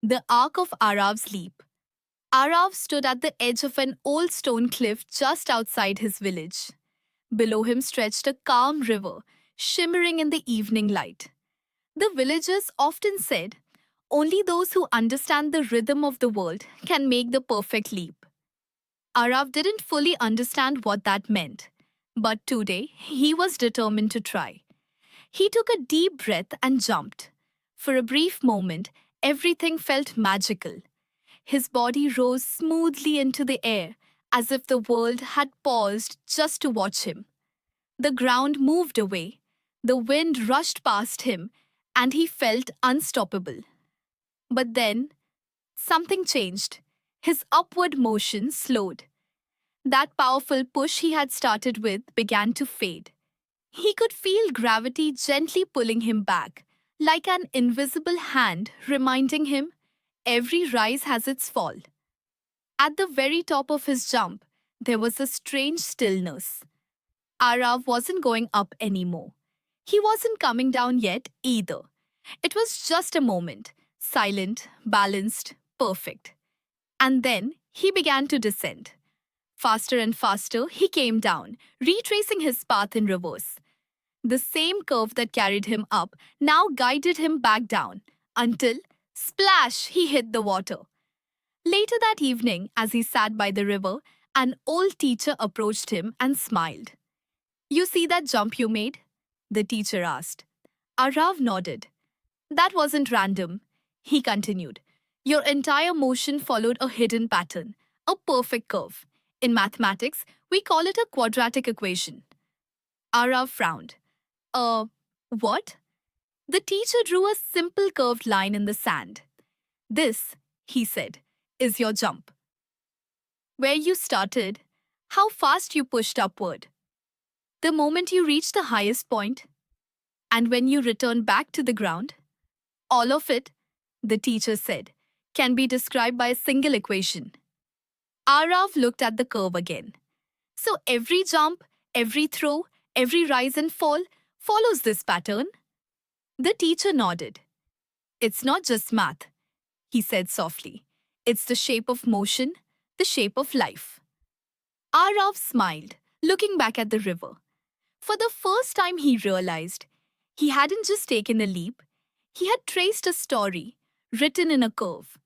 The arc of Arav's leap. Arav stood at the edge of an old stone cliff just outside his village. Below him stretched a calm river, shimmering in the evening light. The villagers often said, only those who understand the rhythm of the world can make the perfect leap. Arav didn't fully understand what that meant, but today he was determined to try. He took a deep breath and jumped. For a brief moment, everything felt magical. His body rose smoothly into the air, as if the world had paused just to watch him. The ground moved away, the wind rushed past him, and he felt unstoppable. But then, something changed. His upward motion slowed. That powerful push he had started with began to fade. He could feel gravity gently pulling him back, like an invisible hand reminding him every rise has its fall. At the very top of his jump, there was a strange stillness. Arav wasn't going up anymore. He wasn't coming down yet either. It was just a moment, silent, balanced, perfect. And then he began to descend. Faster and faster, he came down, retracing his path in reverse. The same curve that carried him up now guided him back down, until, splash, he hit the water. Later that evening, as he sat by the river, an old teacher approached him and smiled. You see that jump you made? The teacher asked. Arav nodded. That wasn't random, he continued. Your entire motion followed a hidden pattern, a perfect curve. In mathematics, we call it a quadratic equation. Arav frowned. What? The teacher drew a simple curved line in the sand. This, he said, is your jump. Where you started, how fast you pushed upward, the moment you reached the highest point, and when you return back to the ground. All of it, the teacher said, can be described by a single equation. Arav looked at the curve again. So every jump, every throw, every rise and fall follows this pattern? The teacher nodded. It's not just math, he said softly. It's the shape of motion, the shape of life. Arav smiled, looking back at the river. For the first time he realized he hadn't just taken a leap, he had traced a story, written in a curve.